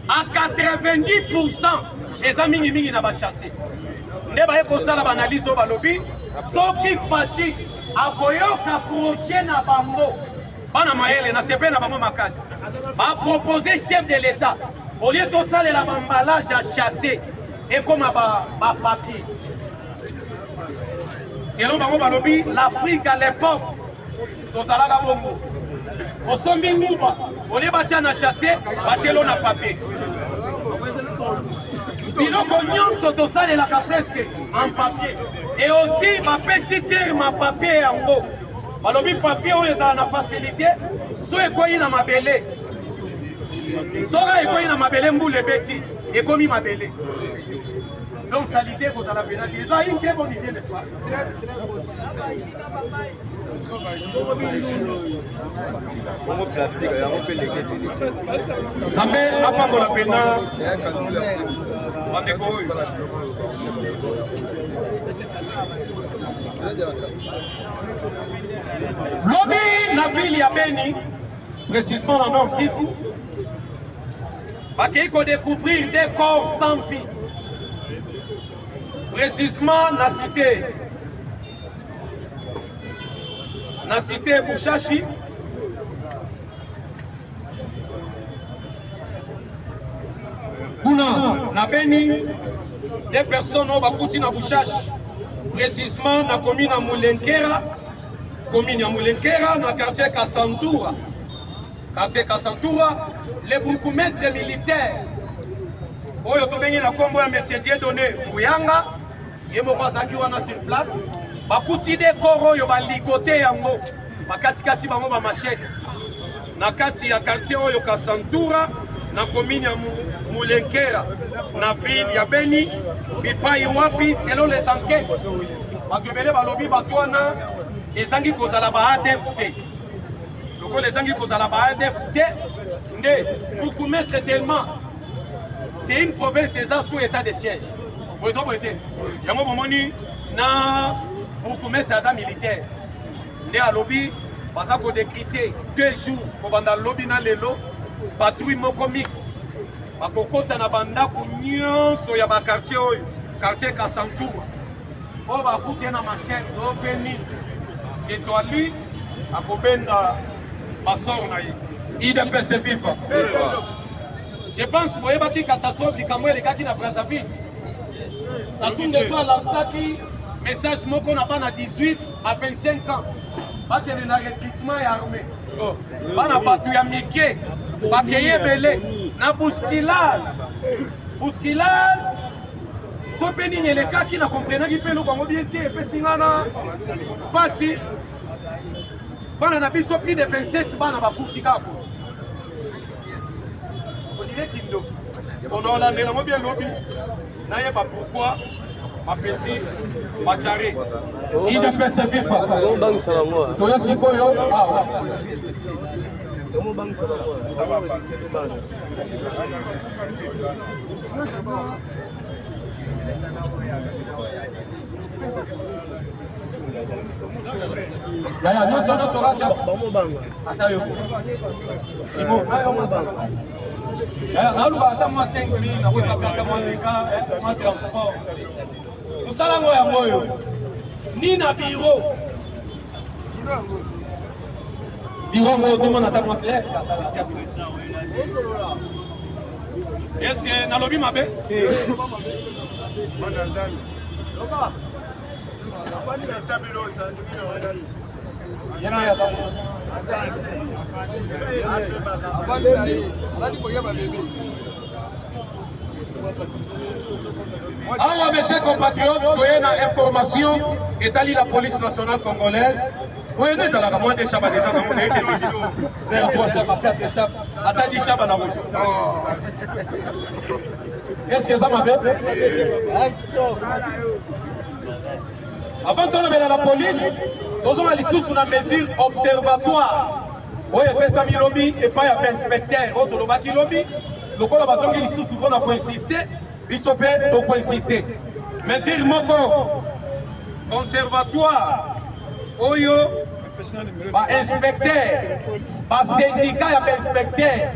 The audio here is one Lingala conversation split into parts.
à 90%, les amis mingi na ba chassé. Ne ba ko sala ba analyse au balobi, soki fati akoyoka projet na bango. Bana maele na sepe na bango makasi. Ba proposer chef de l'État au lieu de ça la emballage à chasser et comme ba papier. Selon bango balobi, l'Afrique à l'époque tozalaka bongo. Osombi nguba, au lieu batia na chasser, batia lo na papier. Biloko nyonso tosalelaka presque en papier. Et aussi bapesi terme en papier yango. Balobi papier oyo ezala na facilité, so ekoyi na mabele. Soka ekoyi na mabele mbule beti, ekomi mabele. Donc salité kozala pena. Eza une très bonne idée, n'est-ce pas? Zambe apambola pena bandeko oyo. Lobi na ville ya Beni, précisément dans Nord Kivu, bakei ko découvrir des corps sans vie. Précisément na cité Bushashi. Kuna na Beni, des personnes ont bakouti na Bushashi. Précisément na commune à Moulenkera, na quartier Kassantoura. Quartier Kassantoura, les bourgmestres militaires. Oyo tobengi na kombo ya Monsieur Dieudonné Bouyanga, yemo kwazaki wana sur place. Bakuti de koro yo baligote yango, bakati bango ba machette. Na kati ya quartier oyo Kassantoura, na commune ya Moulenkera, na ville ya Beni, bipai wapi selon les enquêtes. Bakebele balobi batwana ezangi kozala ba ADFT. Loko ezangi kozala ba ADFT, nde bourgmestre tellement. C'est une province sous état de siège. Vous voyez, il y a un moment na bourgmestre militaire. Né à lobby, parce qu'on décrété 2 jours pour banda lobby na lelo, patrouille moko mix. Bakokota na banda nyonso ya ba quartier Kassantoura. On va couper na machette, c'est toi lui, à Kobenda, Bassor na il est persévif. Je pense que vous voyez une catastrophe qui est na Brazzaville. Ça sonne de soi lancé message qu'on n'a pas 18 à 25 ans. Pas que le recrutement est armé. Pas pas tout yamike. Pas qu'il y ait belé. Na bousculade. Bousculade. So peni les cas qui n'a compris qui peut nous bien et puis singana. Pas si. Pas na vie so plus de 27 ba na ba kufika. On a la bien lobby. N'ayez pas pourquoi ma petite Bachari. Il ne peut se vivre pas. Ça va pas. Yaya, nous sommes sur la table. Attends, Simon, attends, moi 5 000, moi transport. Nous sommes ni na bureau. Bureau, tout le monde attend moi clair. Est-ce que na lobby mabe? Alors, mes chers compatriotes, vous avez une information établie la police nationale congolaise. Oui, nous avons moins de chambres déjà dans mon équipe. Faire quoi ça, ma carte de chap? Attends, 10 chambres dans la route. Est-ce que ça m'a fait? Avant de tomber dans la police, nous avons une mesure observatoire. Oui, il y a un lobby et pas un inspecteur. Autre lobby, le corps a besoin qu'il soit souvent pour insister, il se peut donc insister. Mesure moko conservatoire, oyo, ba inspecteur, ba syndicat, ya inspecteur,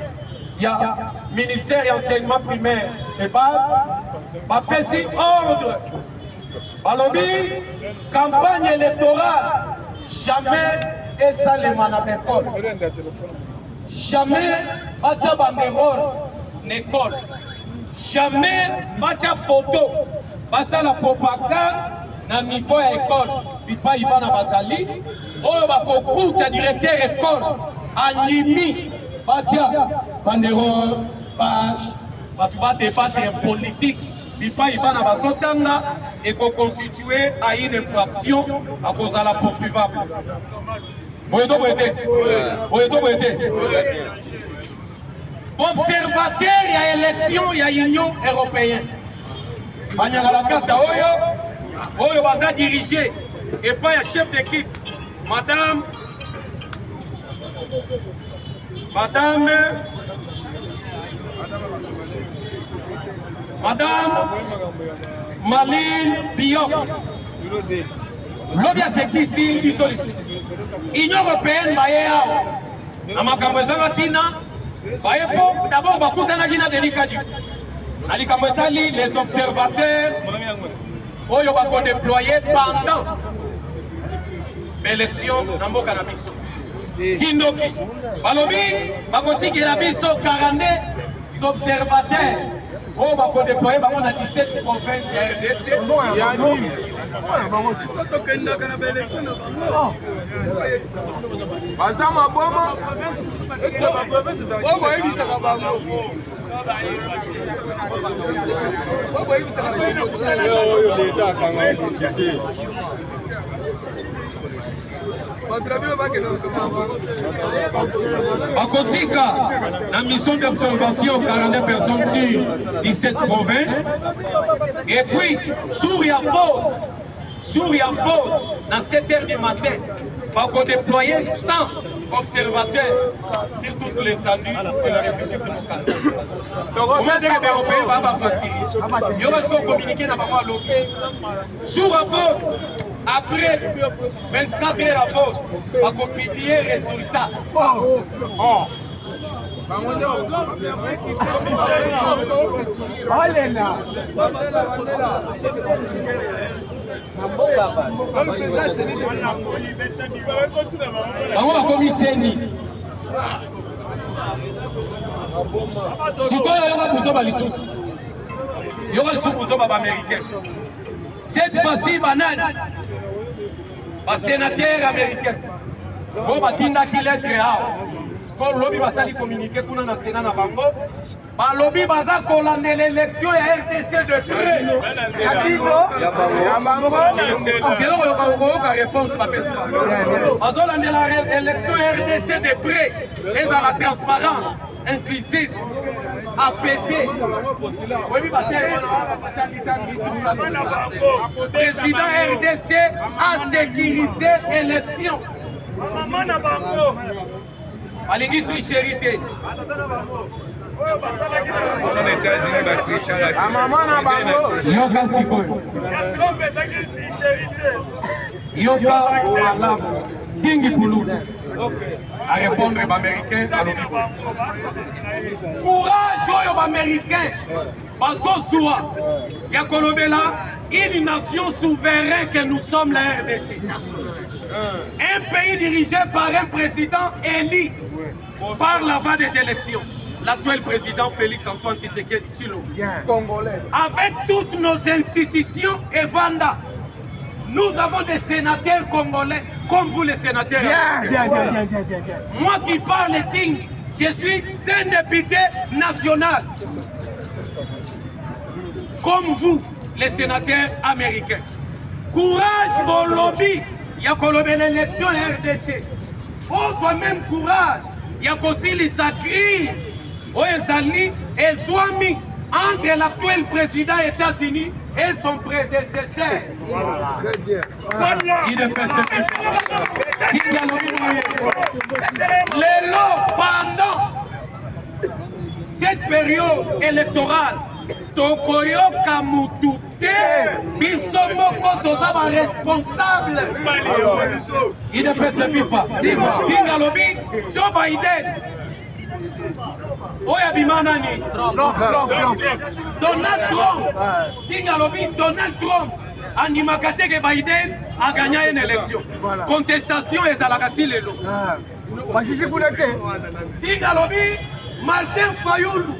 ya ministère et enseignement primaire et base, bapesi ordre, balobi, campagne électorale, jamais esalema na l'école. Jamais batia banderole n'école. Jamais batia photo, basa la propagande na niveau ya école. Bipa ibana bazali, oyo bakokuta directeur école, animi, batia banderole, page, batu ba débattre politique. Bipa ibana bazotanga et constituer à une infraction à cause de la poursuivable. Observateur, il y a élection, il y a Union européenne. Banyalakata Oyo Baza dirigé et pas un chef d'équipe. Madame Maline Biok. L'objet c'est qu'ici, l'Union européenne, d'abord, les observateurs ont déployé pendant l'élection dans cannabis. Kindoki, Balobi, Bakoti Kirabiso, 42 observateurs. On va déployer dans 17 provinces RDC. Bakotika, la mission d'observation, 42 personnes sur 17 provinces. Et puis, sur la faute, dans 7 h du matin, on déployer 100 observateurs sur toute l'étendue de la République démocratique. Comment dire que les Européens vont fatiguer? Il y aura ce qu'on communique dans la loi. Sur la faute, après 24 heures à faute, on va publier les résultats. Cette fois-ci, banane, un sénateur américain, bon, batinda qui lettre a, lobby basali communiqué pour le Sénat na bango, lobby baza kolande l'élection ya RDC de près. C'est là où la réponse va passer. Bazolande l'élection RDC de près, et à la transparente, inclusive, apaisée. Président RDC a sécurisé l'élection. Alingi trichérité. Yoka sikoyo. Yoka alam. Kingi Koulou. À répondre aux Américains à l'ONU. Courage aux Américains. Bazo Soua. Yakolobela, une nation souveraine que nous sommes la RDC. Un pays dirigé par un président élu par la voie des élections. L'actuel président Félix Antoine Tshisekedi Tshilombo. Congolais. Avec toutes nos institutions et Vanda, nous avons des sénateurs congolais comme vous les sénateurs américains. Moi qui parle Ting, je suis un député national. Comme vous, les sénateurs américains. Courage pour le lobby. Il y a l'élection RDC. Faut même courage. Il y a aussi les crises. Et Zouami entre l'actuel président des États-Unis et son prédécesseur. Très bien. Pendant cette période électorale, Tokoyoka Mutute, Bissomoko Tozaba responsable. Il ne peut se vivre pas. Kingalobi, Joe Biden. Oya Bimanani. Donald Trump. Kinga lobby Donald Trump. Animakate que Biden a gagné une élection. Contestation et Zalagati Lelo. Kinga lobby Martin Fayoulou.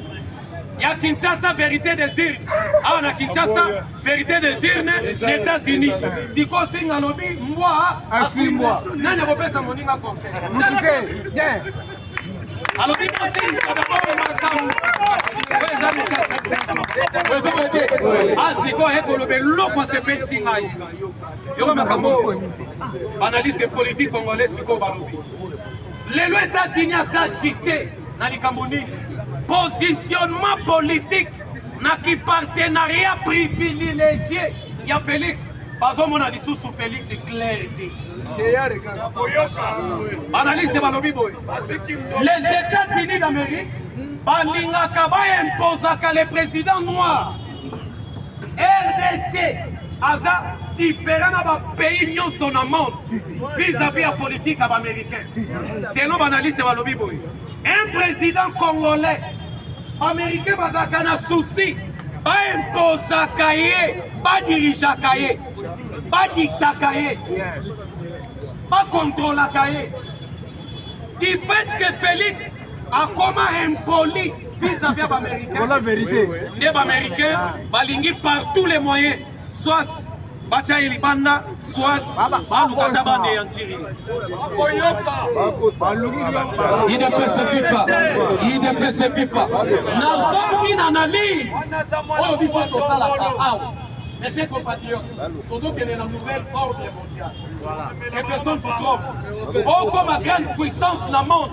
Il y a Kinshasa, vérité des urnes. Ah, on a Kinshasa, vérité des urnes, les États-Unis. Si on a un lobby, moi, à 6 mois. Non, on ne peut pas s'en donner un conseil. Alors, il faut aussi, ça d'abord, ah, c'est quoi, l'eau s'appelle Singaï. Il y a un analyse politique congolais, c'est quoi, les États-Unis ont s'agité dans les Camerounais. Positionnement politique, n'a qui partenariat privilégié. Il y a Félix. Par exemple, on a dit sous Félix, c'est clair. Analyse, c'est les États-Unis d'Amérique, Balingakaba impose les présidents noirs. RDC, Aza, différent de pays qui sont dans le monde vis-à-vis de la politique américaine. Selon l'analyse, c'est un président congolais, américain, il a un souci, pas imposer cahier, pas diriger cahier, pas dicter cahier, pas contrôler cahier. Qui fait que Félix a comment impoli vis-à-vis de l'Américain. La vérité. Les Américains, ils par tous les moyens, soit Bacha Elibanda, soit Balukataba Néantiri. Il ne peut se vivre. Il ne peut se vivre. Nous avons une analyse. Oh, il faut que ça la mais chers compatriotes, nous que la nouvelle ordre mondial. Les personnes vous trompent. Oh, comme une grande puissance dans le monde.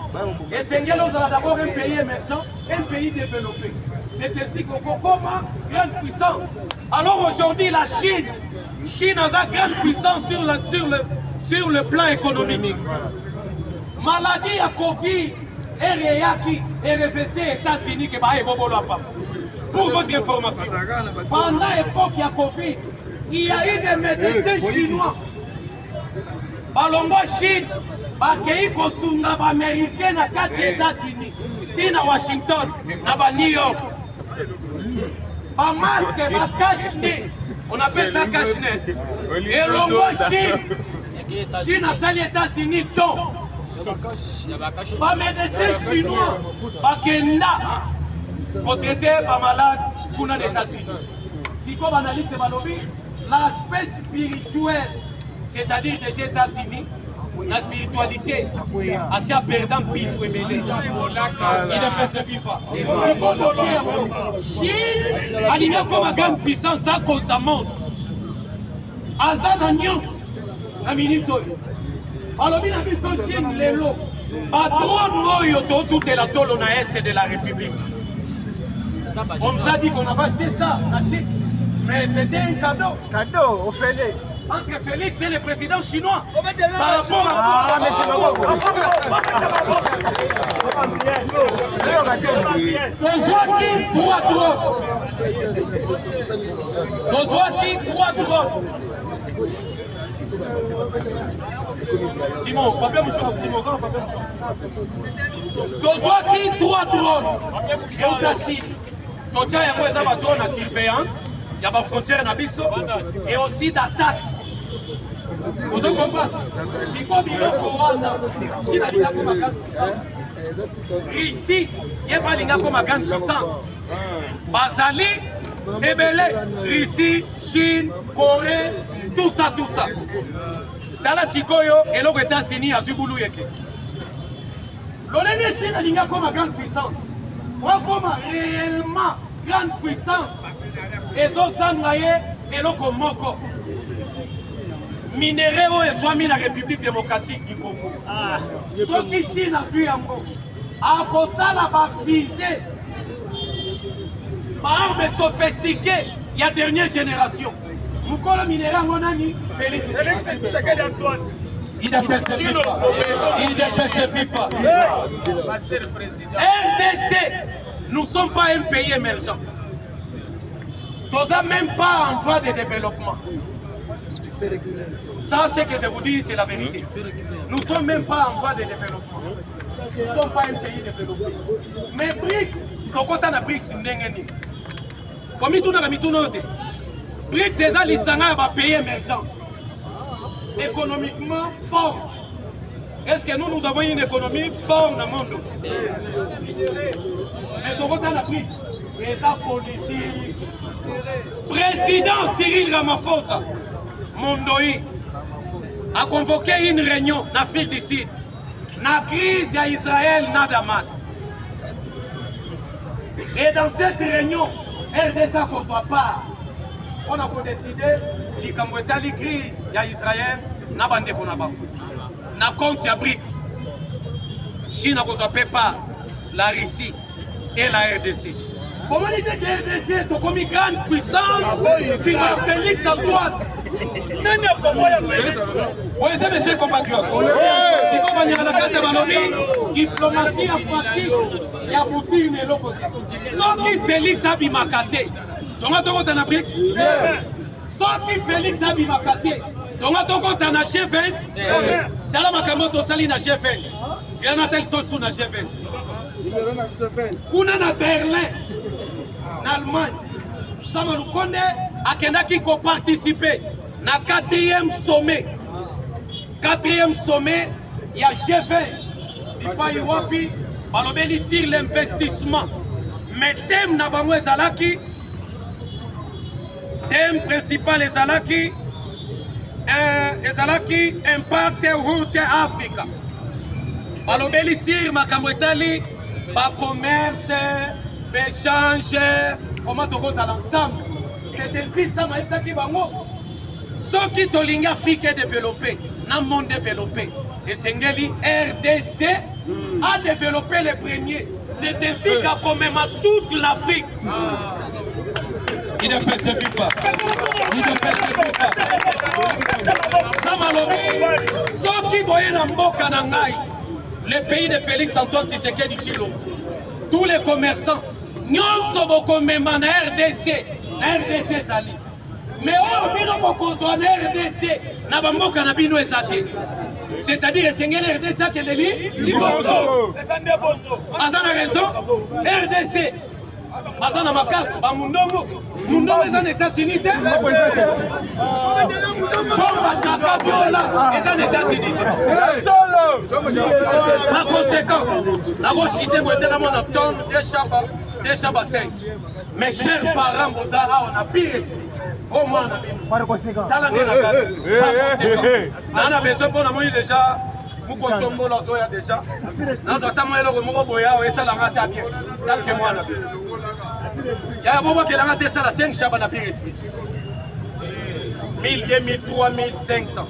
Et Seigneur, nous avons d'abord un pays émergent, un pays développé. C'est ainsi qu'on comme une grande puissance. Alors aujourd'hui, la Chine a une grande puissance sur le plan économique. Maladie à Covid, REAKI, RFC, États-Unis, qui va évoluer là. Pour votre information, pendant l'époque de Covid, il y a eu des médecins chinois. Balongo Chine, Bakei Kosunga, Américains, aux États-Unis, à Washington, à New York. Ba masque, ba cache-nez, on appelle ça cache-nez. Et l'ongo Chine a sali États-Unis, donc. Ba médecins chinois, Bakenda. Pour traiter par malade pour les États-Unis. Si comme analyse l'aspect spirituel, c'est-à-dire des États-Unis, la spiritualité, assez perdant pif ou mêlé. Il ne peut se vivre pas. Chine, aligné comme une grande puissance à cause du monde. Azan Agnon, la minute. Alors, il a vu son Chine, les lots. Patron, tout est la tôle au est de la République. On nous a dit qu'on avait acheté ça, acheté. Mais c'était un cadeau. Cadeau, au Félix. Entre Félix et le président chinois. Par rapport à quoi? Mais c'est Simon, papier mouchoir, Simon, papier mouchoir. Dozwaki droit drone. Et au Tachi. Donc il y a un drone à surveillance. Il y a des frontières à Bisso. Et aussi d'attaque. Vous comprenez? Si vous avez un Rwanda, Chine a comme une grande puissance. Ici, il n'y a pas comme une grande puissance. Bazali, Ebele, Russie, Chine, Corée, tout ça. Dans la Sikoyo, et les États-Unis à Zubulu Yeke. L'Olé Chine a une grande puissance. Moi, comme réellement grande puissance, et Zosangaye et Lokomoko. Minéraux et soit mis la République démocratique du Congo. Ce qui Chine a vu en Congo. À cause de la bafisée, par armes sophistiquées, il y a dernière génération. Nous collons minéral, on a mis Félix Tshisekedi Antoine. Il ne peut se vivre pas. RDC, nous ne sommes pas un pays émergent. Nous n'avons même pas en voie de développement. Ça, c'est que je vous dis, c'est la vérité. Nous ne sommes même pas en voie de développement. ne sont pas un pays développé. Mais BRICS, quand on a BRICS, comme tout le monde, BRICS, c'est ça, les pays émergents, économiquement forts. Est-ce que nous avons une économie forte dans le monde? Mais quand on a BRICS, c'est ça politique. Président Cyril Ramaphosa, Mondoï, a convoqué une réunion en Afrique du Sud. La crise à Israël, na Damas. Et dans cette réunion, RDC ne soit pas. On a décidé de la crise à Israël, na bande qu'on a pas. Na compte ya BRICS. Chine ne soit pas la Russie et la RDC. Comment on dit que la RDC est comme une grande puissance sur Félix Antoine? Oui, monsieur compatriote. Si vous avez la carte de diplomatie en pratique, il y a beaucoup de locaux. Sauf qui Félix Abimakate. Donc, on a un BRICS. Sauf qui Félix Abimakate. Donc, on a un G20. Dans la Makamoto Sali na G20. Si on a tel sous na G20. Kuna na Berlin, en Allemagne, Samaloukonde a qui participer na 4e sommet. 4e sommet, il y a G20. Il faut y sur l'investissement. Mais thème na bango ezalaki, thème principal ezalaki impact route Africa. Balobeli sur makambo etali ba commerce, échange, comment on cause à l'ensemble. C'est ainsi ça m'a fait qui bango. Ce qui tolingi Afrique est développé, dans le monde développé. Et Sengeli RDC a développé les premiers. C'est ainsi qu'a commémoré toute l'Afrique. Il ne peut se vivre pas. Il ne peut se vivre pas. Samalobi, ce qui voyait dans Mboka Nangai, le pays de Félix Antoine Tshisekedi Tshilo, tous les commerçants, nous sommes comme RDC, RDC Zali. Mais on bino bokozwa na RDC na bamboka na bino ezate. C'est-à-dire Sengel RDC qui est libre. Azana raison. RDC. Azana makas ba mundongo. Mundongo ezan États-Unis te. Chomba chaka biola ezan États-Unis te. Par conséquent, la cité mo était dans mon octobre des chambres 5. Mes chers parents, on a pire esprit. Au moins, par conséquent, on a besoin pour nous déjà. Nous comptons la zoya déjà. Nous attendons le mot boya et ça la rate à bien. Tant que moi, il y a un moment qui a raté ça la 5 chabas na pire esprit. 1000, 2000, 3000, 500.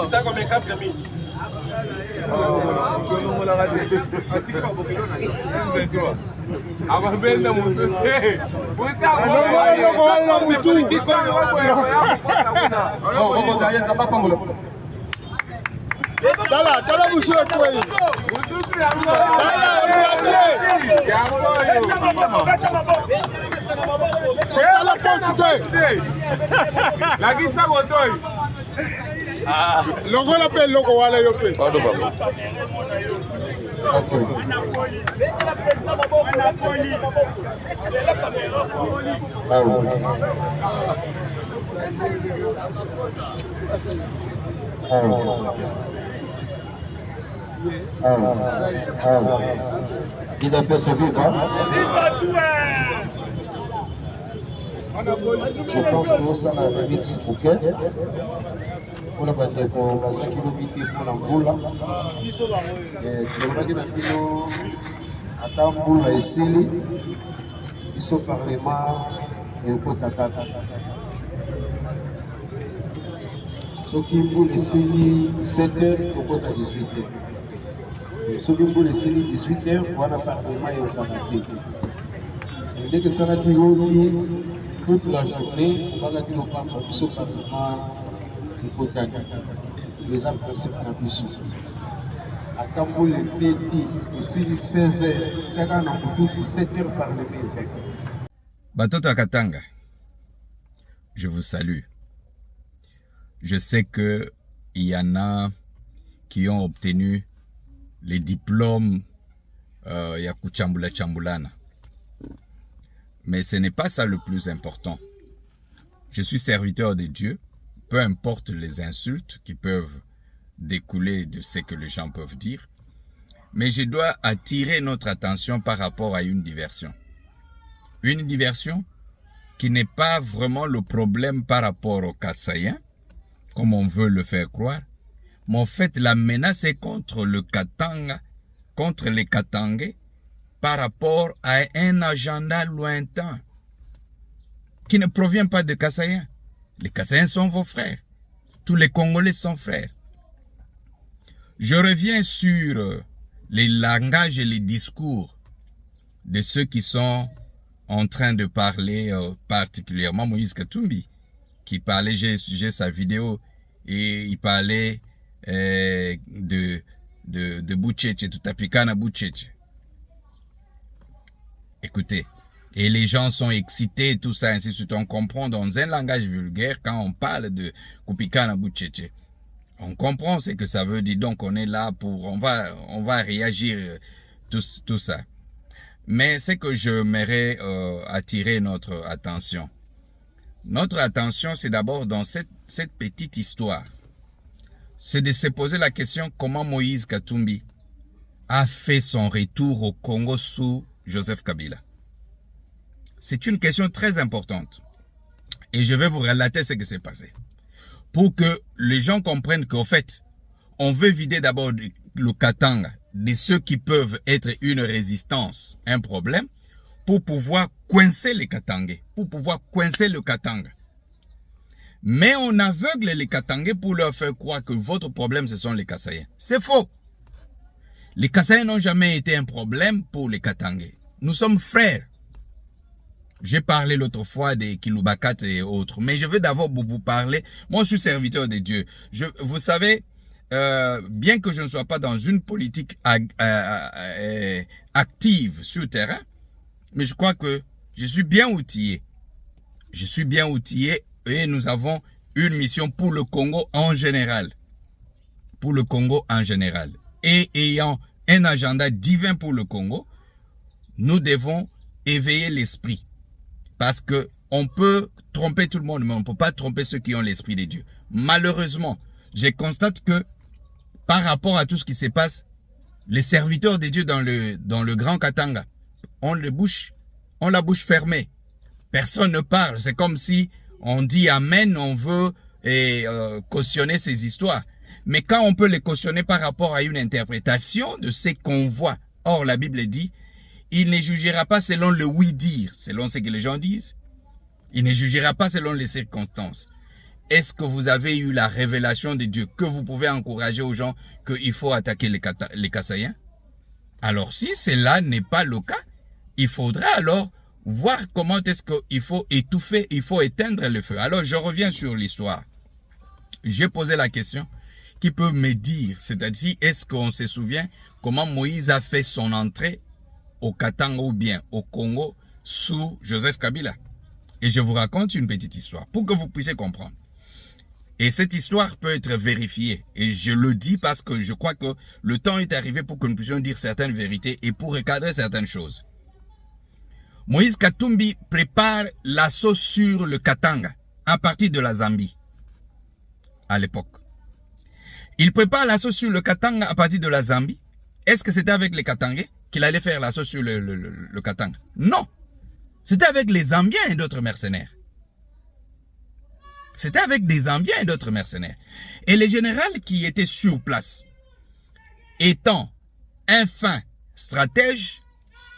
Ça comme 4000. Dala monsieur quoi. Logo l'appelle logo wala yope. Pardon papa. Il a pu se vivre. Je pense que ça a un mix bouquet. On a parlé pour la 5 km pour l'Angola. Et le Bagdadino attend pour la Essili. Ils sont parlement et au Kotakata. Ce qui est pour les Essili 17h au Kota 18h. Ce qui est pour les Essili 18h, on a parlement et aux Amatés. Et dès que ça a été toute la journée, on va dire qu'on parle de ce parlement. Les gens principes dans le sud. À Kambo les petits, ici les 16h, c'est quand on a 17h par les maisons. Batoto Katanga, je vous salue. Je sais que il y en a qui ont obtenu les diplômes ya kuchambula chambulana. Mais ce n'est pas ça le plus important. Je suis serviteur de Dieu, peu importe les insultes qui peuvent découler de ce que les gens peuvent dire. Mais je dois attirer notre attention par rapport à une diversion. Une diversion qui n'est pas vraiment le problème par rapport aux Kasaïens, comme on veut le faire croire. Mais en fait, la menace est contre le Katanga, contre les Katangais, par rapport à un agenda lointain qui ne provient pas de Kasaïens. Les Kasaïens sont vos frères. Tous les Congolais sont frères. Je reviens sur les langages et les discours de ceux qui sont en train de parler, particulièrement Moïse Katumbi, qui parlait, j'ai sa vidéo, et il parlait de Butcheche, tout apikana Butcheche. Écoutez, et les gens sont excités, tout ça, ainsi de suite. On comprend dans un langage vulgaire quand on parle de Kupikana Butcheche. On comprend ce que ça veut dire, donc on est là pour, on va réagir, tout ça. Mais c'est que je m'aimerais attirer notre attention. Notre attention, c'est d'abord dans cette petite histoire. C'est de se poser la question comment Moïse Katumbi a fait son retour au Congo sous Joseph Kabila. C'est une question très importante. Et je vais vous relater ce qui s'est passé. Pour que les gens comprennent qu'en fait, on veut vider d'abord le Katanga de ceux qui peuvent être une résistance, un problème, pour pouvoir coincer les Katangais, pour pouvoir coincer le Katanga. Mais on aveugle les Katangais pour leur faire croire que votre problème, ce sont les Kasaïens. C'est faux. Les Kasaïens n'ont jamais été un problème pour les Katangais. Nous sommes frères. J'ai parlé l'autre fois des Kilubakat et autres. Mais je veux d'abord vous parler. Moi, je suis serviteur de Dieu. Vous savez, bien que je ne sois pas dans une politique active sur le terrain, mais je crois que je suis bien outillé. Je suis bien outillé et nous avons une mission pour le Congo en général. Pour le Congo en général. Et ayant un agenda divin pour le Congo, nous devons éveiller l'esprit. Parce que on peut tromper tout le monde, mais on ne peut pas tromper ceux qui ont l'esprit de Dieu. Malheureusement, je constate que par rapport à tout ce qui se passe, les serviteurs de Dieu dans le Grand Katanga ont la bouche fermée. Personne ne parle. C'est comme si on dit Amen, on veut cautionner ces histoires. Mais quand on peut les cautionner par rapport à une interprétation de ce qu'on voit. Or, la Bible dit, il ne jugera pas selon le oui-dire, selon ce que les gens disent. Il ne jugera pas selon les circonstances. Est-ce que vous avez eu la révélation de Dieu que vous pouvez encourager aux gens qu'il faut attaquer les Kasaïens? Alors, si cela n'est pas le cas, il faudra alors voir comment est-ce qu'il faut étouffer, il faut éteindre le feu. Alors, je reviens sur l'histoire. J'ai posé la question, qui peut me dire, c'est-à-dire, est-ce qu'on se souvient comment Moïse a fait son entrée au Katanga ou bien au Congo sous Joseph Kabila? Et je vous raconte une petite histoire pour que vous puissiez comprendre. Et cette histoire peut être vérifiée. Et je le dis parce que je crois que le temps est arrivé pour que nous puissions dire certaines vérités et pour recadrer certaines choses. Moïse Katumbi prépare l'assaut sur le Katanga à partir de la Zambie à l'époque. Il prépare l'assaut sur le Katanga à partir de la Zambie. Est-ce que c'était avec les Katangais qu'il allait faire l'assaut sur le Katanga? Non. C'était avec les Zambiens et d'autres mercenaires. C'était avec des Zambiens et d'autres mercenaires. Et les généraux qui étaient sur place, étant un fin stratège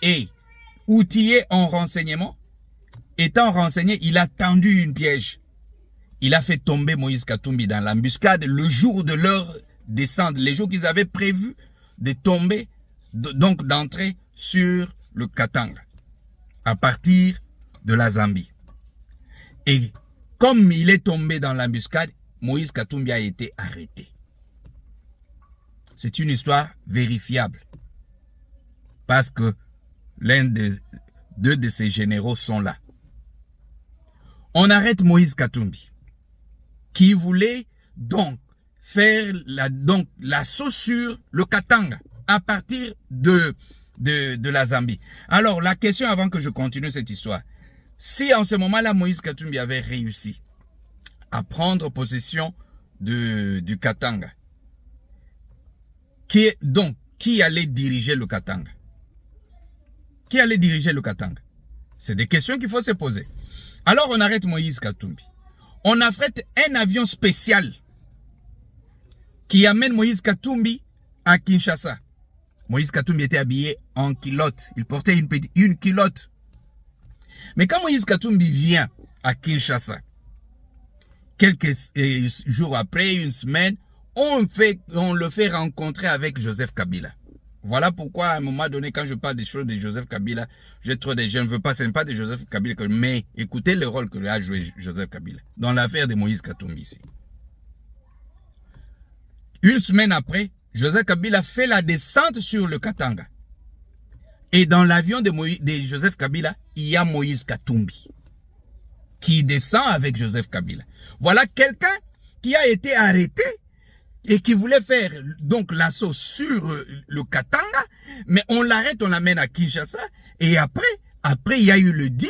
et outillé en renseignement, étant renseigné, il a tendu une piège. Il a fait tomber Moïse Katumbi dans l'embuscade le jour de leur descente, les jours qu'ils avaient prévu de tomber, donc d'entrer sur le Katanga, à partir de la Zambie. Et comme il est tombé dans l'embuscade, Moïse Katumbi a été arrêté. C'est une histoire vérifiable. Parce que deux de ses généraux sont là. On arrête Moïse Katumbi, qui voulait donc faire l'assaut sur le Katanga à partir de la Zambie. Alors, la question avant que je continue cette histoire, si en ce moment-là, Moïse Katumbi avait réussi à prendre possession du Katanga, qui allait diriger le Katanga? Qui allait diriger le Katanga? C'est des questions qu'il faut se poser. Alors, on arrête Moïse Katumbi. On affrète un avion spécial qui amène Moïse Katumbi à Kinshasa. Moïse Katumbi était habillé en culotte. Il portait une culotte. Mais quand Moïse Katumbi vient à Kinshasa, quelques jours après, une semaine, on le fait rencontrer avec Joseph Kabila. Voilà pourquoi à un moment donné, quand je parle des choses de Joseph Kabila, je ne veux pas, ce n'est pas de Joseph Kabila, mais écoutez le rôle que a joué Joseph Kabila dans l'affaire de Moïse Katumbi ici. Une semaine après, Joseph Kabila fait la descente sur le Katanga. Et dans l'avion de Joseph Kabila, il y a Moïse Katumbi qui descend avec Joseph Kabila. Voilà quelqu'un qui a été arrêté et qui voulait faire donc l'assaut sur le Katanga, mais on l'arrête, on l'amène à Kinshasa, et après il y a eu le deal,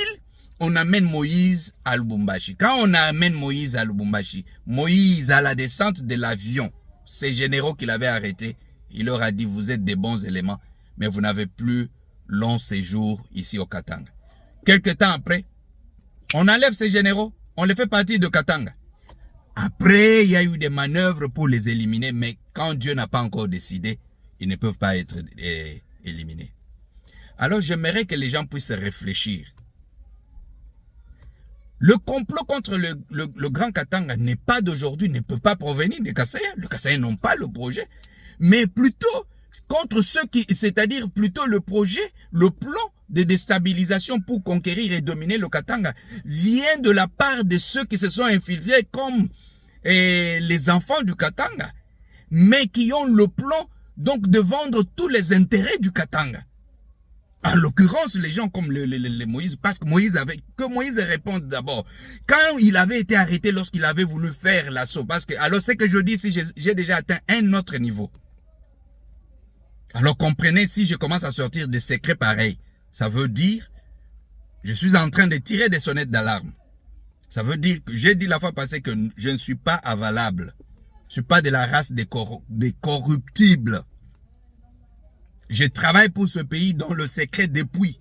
on amène Moïse à Lubumbashi. Quand on amène Moïse à Lubumbashi, Moïse à la descente de l'avion, ces généraux qui l'avaient arrêté, il leur a dit, vous êtes des bons éléments, mais vous n'avez plus long séjour ici au Katanga. Quelque temps après, on enlève ces généraux, on les fait partir de Katanga. Après, il y a eu des manœuvres pour les éliminer, mais quand Dieu n'a pas encore décidé, ils ne peuvent pas être éliminés. Alors, j'aimerais que les gens puissent réfléchir. Le complot contre le Grand Katanga n'est pas d'aujourd'hui, ne peut pas provenir des Kassaïens. Les Kassaïens n'ont pas le projet, mais plutôt contre ceux qui, c'est-à-dire plutôt le projet, le plan de déstabilisation pour conquérir et dominer le Katanga vient de la part de ceux qui se sont infiltrés comme les enfants du Katanga, mais qui ont le plan donc de vendre tous les intérêts du Katanga. En l'occurrence, les gens comme les Moïse, parce que Moïse réponde d'abord. Quand il avait été arrêté lorsqu'il avait voulu faire l'assaut, parce que, alors ce que je dis ici, j'ai déjà atteint un autre niveau. Alors comprenez, si je commence à sortir des secrets pareils, ça veut dire, je suis en train de tirer des sonnettes d'alarme. Ça veut dire que j'ai dit la fois passée que je ne suis pas avalable. Je ne suis pas de la race des corruptibles. Je travaille pour ce pays dans le secret depuis